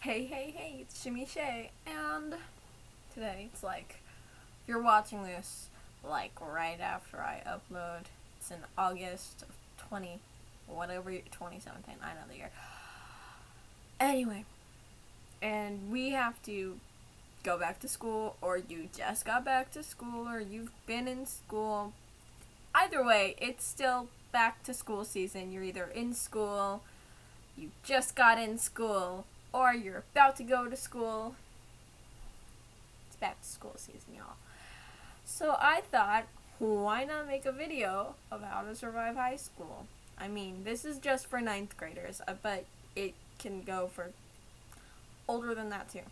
Hey, it's Shimmy Shay, and today it's like, if you're watching this, like, right after I upload, it's in August of 2017, I know the year. Anyway, and we have to go back to school, or you just got back to school, or you've been in school. Either way, it's still back to school season. You're either in school, you just got in school, or you're about to go to school. It's back to school season, y'all. So I thought, why not make a video of how to survive high school? I mean, this is just for 9th graders, but it can go for older than that too.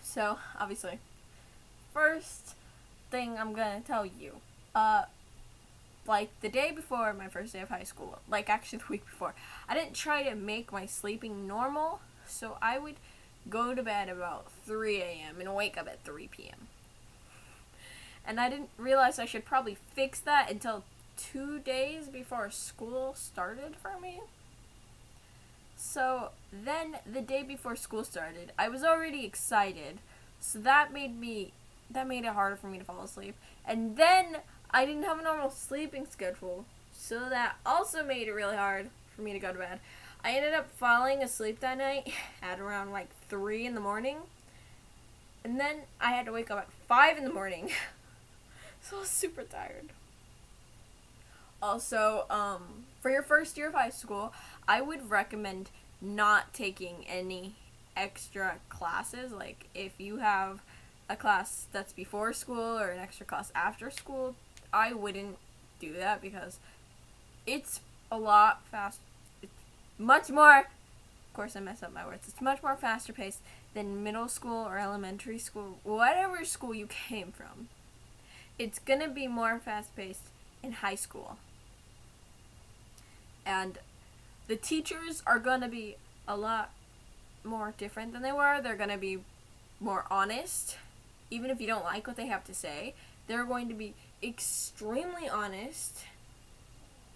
So, obviously, first thing I'm gonna tell you, like the day before my first day of high school, like actually the week before, I didn't try to make my sleeping normal, so I would go to bed about 3 a.m. and wake up at 3 p.m. And I didn't realize I should probably fix that until 2 days before school started for me. So then the day before school started, I was already excited, so that made it harder for me to fall asleep. And then I didn't have a normal sleeping schedule, so that also made it really hard for me to go to bed. I ended up falling asleep that night at around like 3 in the morning, and then I had to wake up at 5 in the morning, so I was super tired. Also, for your first year of high school, I would recommend not taking any extra classes. Like, if you have a class that's before school or an extra class after school, I wouldn't do that because it's a lot fast. It's much more, of course I mess up my words, it's much more faster paced than middle school or elementary school, whatever school you came from. It's gonna be more fast paced in high school. And the teachers are gonna be a lot more different than they were. They're gonna be more honest. Even if you don't like what they have to say, they're going to be extremely honest.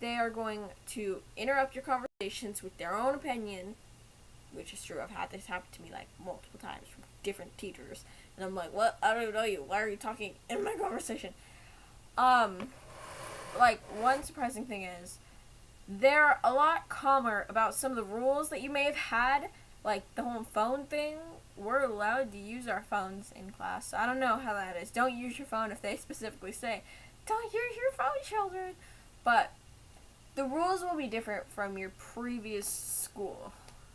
They are going to interrupt your conversations with their own opinion, which is true. I've had this happen to me like multiple times from different teachers, and I'm like, what? I don't even know you. Why are you talking in my conversation? Like, one surprising thing is, they're a lot calmer about some of the rules that you may have had, like the whole phone thing. We're allowed to use our phones in class, so I don't know how that is. Don't use your phone if they specifically say, don't use your phone, children. But the rules will be different from your previous school.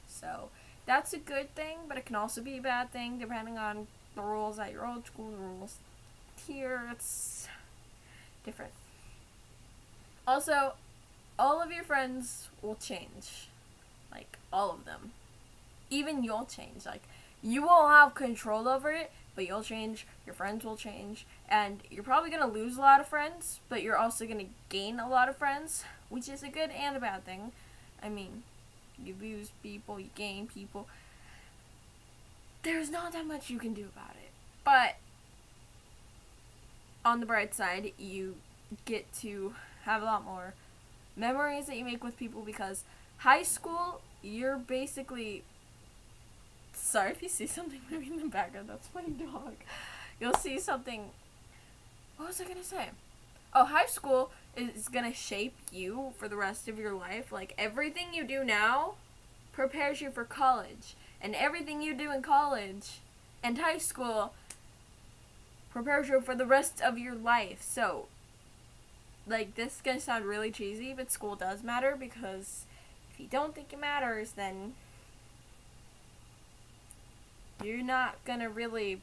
So that's a good thing, but it can also be a bad thing depending on the rules at your old school, the rules here. It's different. Also, all of your friends will change. Like, all of them. Even you'll change. Like, you won't have control over it, but you'll change, your friends will change, and you're probably going to lose a lot of friends, but you're also going to gain a lot of friends, which is a good and a bad thing. I mean, you lose people, you gain people. There's not that much you can do about it. But on the bright side, you get to have a lot more memories that you make with people, because high school, you're basically... Sorry if you see something moving in the background, that's my dog. You'll see something... What was I gonna say? Oh, high school is gonna shape you for the rest of your life. Like, everything you do now prepares you for college. And everything you do in college and high school prepares you for the rest of your life. So, like, this is gonna sound really cheesy, but school does matter, because if you don't think it matters, then you're not gonna really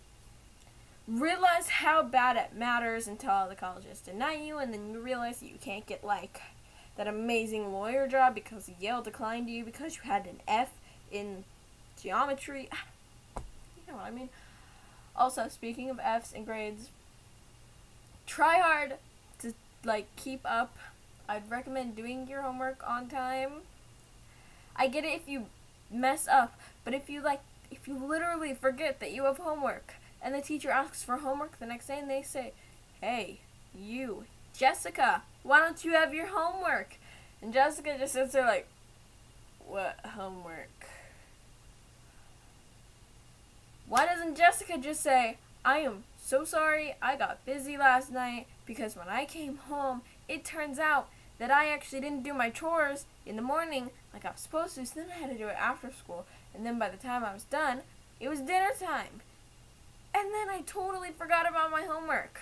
realize how bad it matters until all the colleges deny you, and then you realize that you can't get, like, that amazing lawyer job because Yale declined you because you had an F in geometry. You know what I mean? Also, speaking of Fs and grades, try hard to, like, keep up. I'd recommend doing your homework on time. I get it if you mess up, but if you literally forget that you have homework, and the teacher asks for homework the next day, and they say, hey, you, Jessica, why don't you have your homework? And Jessica just sits there like, what homework? Why doesn't Jessica just say, I am so sorry, I got busy last night because when I came home, it turns out that I actually didn't do my chores in the morning like I was supposed to, so then I had to do it after school. And then by the time I was done, it was dinner time. And then I totally forgot about my homework.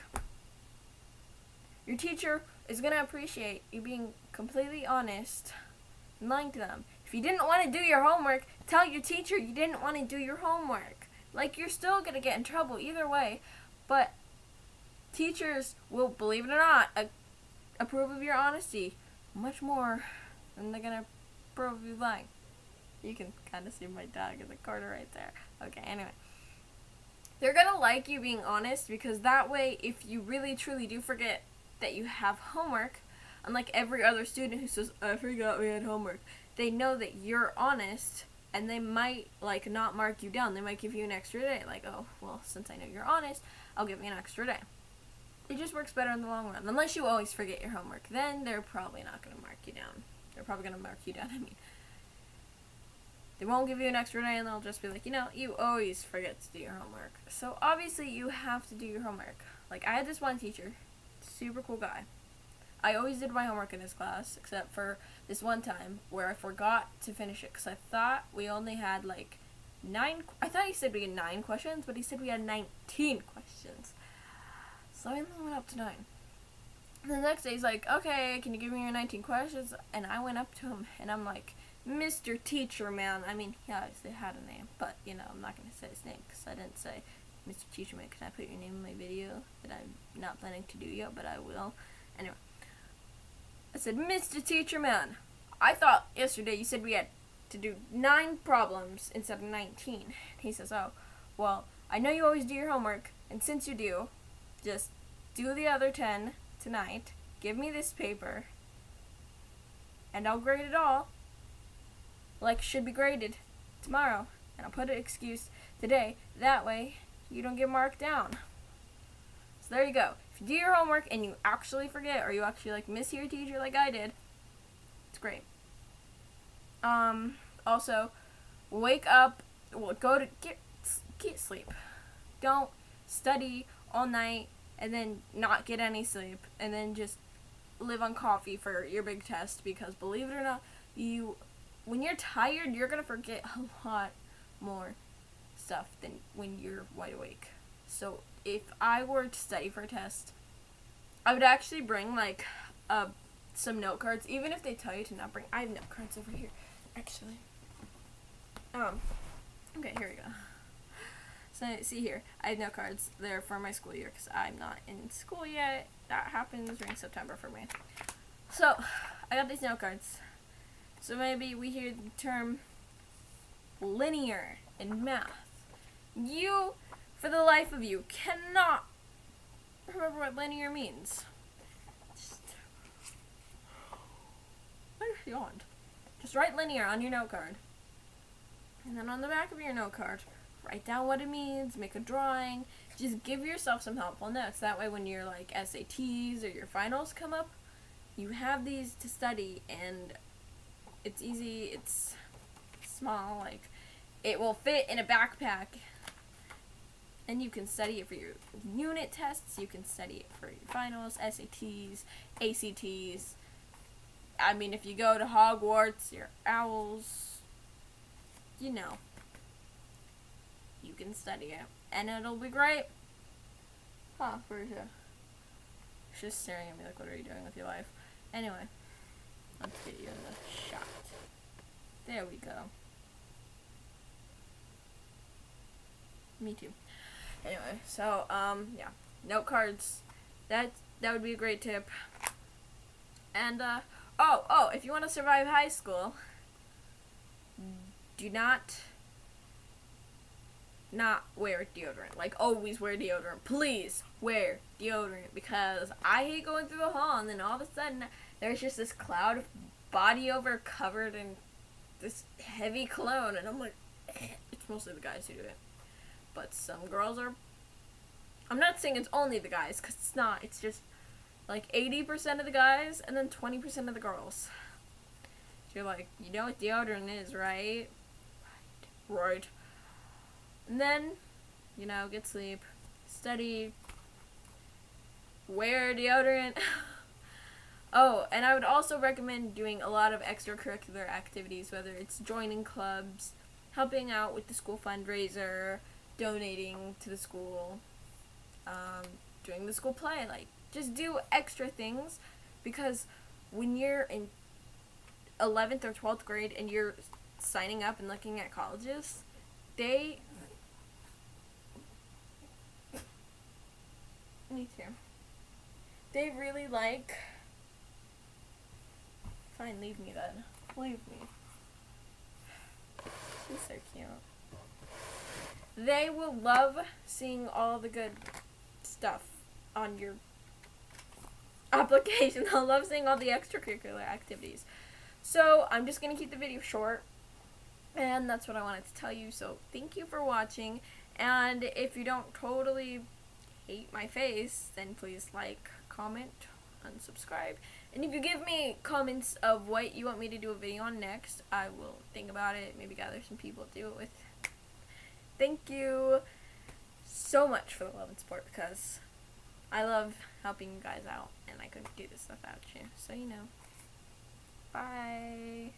Your teacher is going to appreciate you being completely honest and lying to them. If you didn't want to do your homework, tell your teacher you didn't want to do your homework. Like, you're still going to get in trouble either way, but teachers will, believe it or not, approve of your honesty much more than they're going to approve of you lying. You can kind of see my dog in the corner right there. Okay, anyway. They're going to like you being honest because that way, if you really truly do forget that you have homework, unlike every other student who says, I forgot we had homework, they know that you're honest, and they might, like, not mark you down. They might give you an extra day. Like, oh, well, since I know you're honest, I'll give you an extra day. It just works better in the long run. Unless you always forget your homework. Then they're probably not going to mark you down. They're probably going to mark you down, They won't give you an extra day, and they'll just be like, you always forget to do your homework. So, obviously, you have to do your homework. Like, I had this one teacher, super cool guy. I always did my homework in his class, except for this one time where I forgot to finish it because I thought we only had like 9. I thought he said we had 9 questions, but he said we had 19 questions. So I only went up to 9. And the next day he's like, okay, can you give me your 19 questions? And I went up to him and I'm like, Mr. Teacher Man. I mean, he obviously had a name, but I'm not going to say his name because I didn't say, Mr. Teacher Man, can I put your name in my video that I'm not planning to do yet, but I will. Anyway. I said, Mr. Teacher Man, I thought yesterday you said we had to do 9 problems instead of 19. He says, oh, well, I know you always do your homework, and since you do, just do the other 10 tonight, give me this paper, and I'll grade it all like it should be graded tomorrow, and I'll put an excuse today. That way, you don't get marked down. So there you go. If you do your homework and you actually forget, or you actually like miss your teacher like I did, it's great. Also, wake up, go to get sleep. Don't study all night and then not get any sleep and then just live on coffee for your big test, because believe it or not, when you're tired, you're gonna forget a lot more stuff than when you're wide awake. So if I were to study for a test, I would actually bring like some note cards, even if they tell you to not bring. I have note cards over here, actually. Okay, here we go. So see here, I have note cards there for my school year because I'm not in school yet. That happens during September for me. So I got these note cards. So maybe we hear the term linear in math. You, for the life of you, cannot remember what linear means. I yawned. Just write linear on your note card. And then on the back of your note card, write down what it means, make a drawing. Just give yourself some helpful notes. That way when your like SATs or your finals come up, you have these to study, and it's easy, it's small, like it will fit in a backpack. And you can study it for your unit tests, you can study it for your finals, SATs, ACTs. I mean, if you go to Hogwarts, your owls, you can study it. And it'll be great. Huh, where's you? She's just staring at me like, what are you doing with your life? Anyway, let's get you in the shot. There we go. Me too. Anyway, so, yeah. Note cards. That would be a great tip. And, if you want to survive high school, do not wear deodorant. Like, always wear deodorant. Please wear deodorant, because I hate going through the hall and then all of a sudden there's just this cloud of body odor covered in this heavy cologne, and I'm like, it's mostly the guys who do it. But some girls are, I'm not saying it's only the guys, because it's not. It's just like 80% of the guys and then 20% of the girls. You're like, you know what deodorant is, right? Right. And then you know, get sleep, study, wear deodorant. Oh, and I would also recommend doing a lot of extracurricular activities, whether it's joining clubs, helping out with the school fundraiser, donating to the school, doing the school play. Like, just do extra things, because when you're in 11th or 12th grade and you're signing up and looking at colleges, me too. They really like... Fine, leave me then. Leave me. She's so cute. They will love seeing all the good stuff on your application. They'll love seeing all the extracurricular activities. So, I'm just going to keep the video short. And that's what I wanted to tell you. So, thank you for watching. And if you don't totally hate my face, then please like, comment, unsubscribe. And if you give me comments of what you want me to do a video on next, I will think about it, maybe gather some people to do it with. Thank you so much for the love and support, because I love helping you guys out, and I couldn't do this stuff without you. So, you know. Bye.